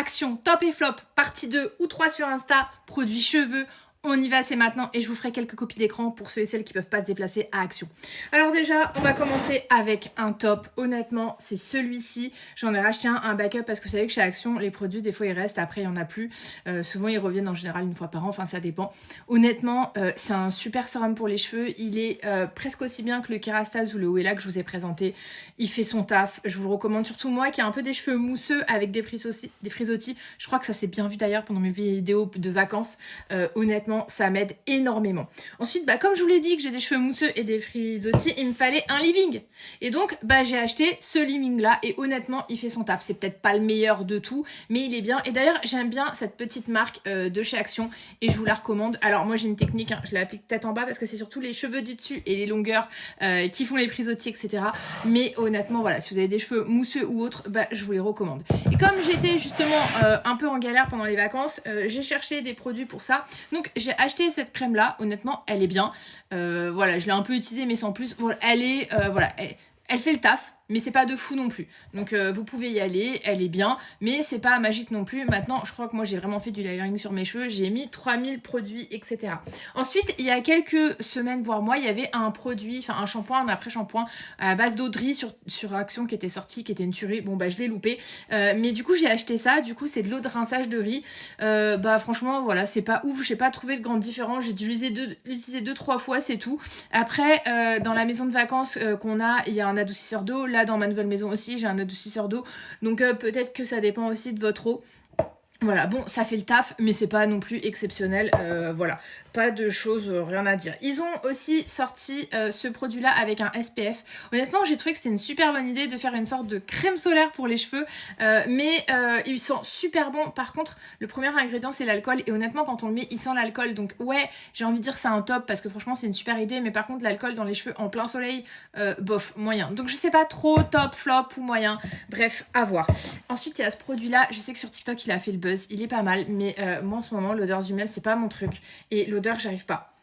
Action, top et flop, partie 2 ou 3 sur Insta, produits cheveux. On y va, c'est maintenant et je vous ferai quelques copies d'écran pour ceux et celles qui ne peuvent pas se déplacer à Action. Alors déjà, on va commencer avec un top. Honnêtement, c'est celui-ci. J'en ai racheté un backup parce que vous savez que chez Action, les produits, des fois, ils restent. Après, il n'y en a plus. Souvent, ils reviennent en général une fois par an. Enfin, ça dépend. Honnêtement, c'est un super sérum pour les cheveux. Il est presque aussi bien que le Kerastase ou le Wella que je vous ai présenté. Il fait son taf. Je vous le recommande. Surtout moi qui ai un peu des cheveux mousseux avec des frisottis. Je crois que ça s'est bien vu d'ailleurs pendant mes vidéos de vacances. Honnêtement, ça m'aide énormément. Ensuite, comme je vous l'ai dit que j'ai des cheveux mousseux et des frisottis, il me fallait un leave-in. Et donc, j'ai acheté ce leave-in là et honnêtement, il fait son taf. C'est peut-être pas le meilleur de tout, mais il est bien. Et d'ailleurs, j'aime bien cette petite marque de chez Action et je vous la recommande. Alors moi, j'ai une technique, je l'applique tête en bas parce que c'est surtout les cheveux du dessus et les longueurs qui font les frisottis, etc. Mais honnêtement, voilà, si vous avez des cheveux mousseux ou autres, je vous les recommande. Et comme j'étais justement un peu en galère pendant les vacances, j'ai cherché des produits pour ça. Donc j'ai acheté cette crème là, honnêtement elle est bien, voilà, je l'ai un peu utilisée mais sans plus, voilà, elle est, voilà, elle fait le taf. Mais c'est pas de fou non plus. Donc vous pouvez y aller, elle est bien, mais c'est pas magique non plus. Maintenant, je crois que moi j'ai vraiment fait du layering sur mes cheveux, j'ai mis 3000 produits, etc. Ensuite, il y a quelques semaines, voire mois, il y avait un produit, enfin un shampoing, un après-shampoing à base d'eau de riz sur Action qui était sorti, qui était une tuerie. Bon je l'ai loupé. Mais du coup j'ai acheté ça, du coup c'est de l'eau de rinçage de riz. Franchement voilà, c'est pas ouf, j'ai pas trouvé de grande différence. J'ai dû l'utiliser 2-3 fois, c'est tout. Après, dans la maison de vacances qu'on a, il y a un adoucisseur d'eau. Là, dans ma nouvelle maison aussi, j'ai un adoucisseur d'eau. Donc peut-être que ça dépend aussi de votre eau. Voilà, bon, ça fait le taf, mais c'est pas non plus exceptionnel. Voilà, pas de choses, rien à dire. Ils ont aussi sorti ce produit-là avec un SPF. Honnêtement, j'ai trouvé que c'était une super bonne idée de faire une sorte de crème solaire pour les cheveux. Mais ils sont super bons. Par contre, le premier ingrédient, c'est l'alcool. Et honnêtement, quand on le met, il sent l'alcool. Donc ouais, j'ai envie de dire c'est un top parce que franchement, c'est une super idée. Mais par contre, l'alcool dans les cheveux en plein soleil, bof, moyen. Donc je sais pas trop, top, flop ou moyen. Bref, à voir. Ensuite, il y a ce produit-là. Je sais que sur TikTok, il a fait le buzz. Il est pas mal, mais moi en ce moment l'odeur du miel c'est pas mon truc et l'odeur j'arrive pas.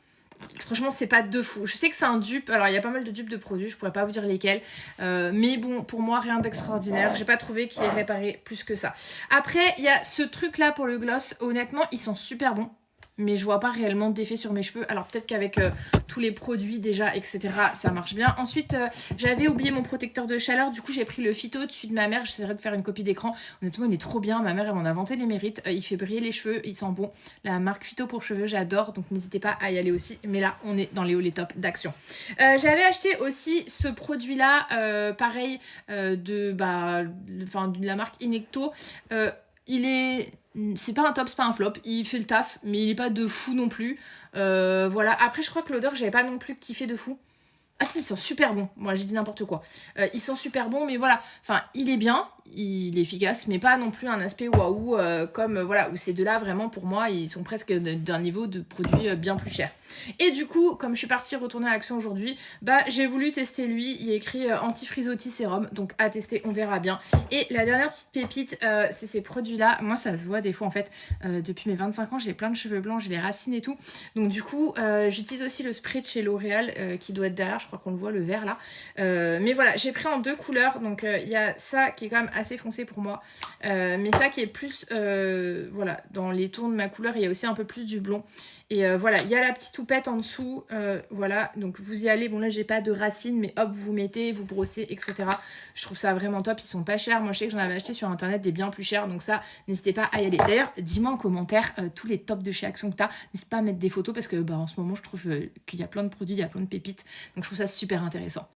Franchement c'est pas de fou. Je sais que c'est un dupe, alors il y a pas mal de dupes de produits, je pourrais pas vous dire lesquels, mais bon pour moi rien d'extraordinaire, j'ai pas trouvé qu'il ait réparé plus que ça. Après il y a ce truc là pour le gloss, honnêtement ils sont super bons. Mais je vois pas réellement d'effet sur mes cheveux. Alors peut-être qu'avec tous les produits déjà, etc. ça marche bien. Ensuite, j'avais oublié mon protecteur de chaleur. Du coup, j'ai pris le Phyto dessus de ma mère. J'essaierai de faire une copie d'écran. Honnêtement, il est trop bien. Ma mère, elle m'en a vanté les mérites. Il fait briller les cheveux. Il sent bon. La marque Phyto pour cheveux, j'adore. Donc n'hésitez pas à y aller aussi. Mais là, on est dans les hauts les tops d'Action. J'avais acheté aussi ce produit-là. Pareil, de la marque Inecto. C'est pas un top, c'est pas un flop, il fait le taf, mais il est pas de fou non plus. Voilà, après je crois que l'odeur, j'avais pas non plus kiffé de fou. Ah si, ils sont super bons, moi j'ai dit n'importe quoi. Ils sont super bons, mais voilà, enfin il est bien, il est efficace, mais pas non plus un aspect waouh comme voilà, où ces deux-là vraiment pour moi, ils sont presque d'un niveau de produit bien plus cher. Et du coup, comme je suis partie retourner à Action aujourd'hui, j'ai voulu tester lui, il est écrit anti-frisottis sérum, donc à tester, on verra bien. Et la dernière petite pépite, c'est ces produits-là, moi ça se voit des fois en fait, depuis mes 25 ans, j'ai plein de cheveux blancs, j'ai les racines et tout, donc du coup, j'utilise aussi le spray de chez L'Oréal qui doit être derrière, je crois qu'on le voit, le vert là. Mais voilà, j'ai pris en 2 couleurs. Donc il y a ça qui est quand même assez foncé pour moi. Mais ça qui est plus, voilà, dans les tons de ma couleur, il y a aussi un peu plus du blond. Et voilà, il y a la petite toupette en dessous. Voilà, donc vous y allez. Bon là, j'ai pas de racines, mais hop, vous mettez, vous brossez, etc. Je trouve ça vraiment top. Ils sont pas chers. Moi, je sais que j'en avais acheté sur internet des bien plus chers. Donc ça, n'hésitez pas à y aller. D'ailleurs, dis-moi en commentaire tous les tops de chez Action que tu as. N'hésite pas à mettre des photos parce que en ce moment, je trouve qu'il y a plein de produits, il y a plein de pépites. Donc je trouve ça super intéressant.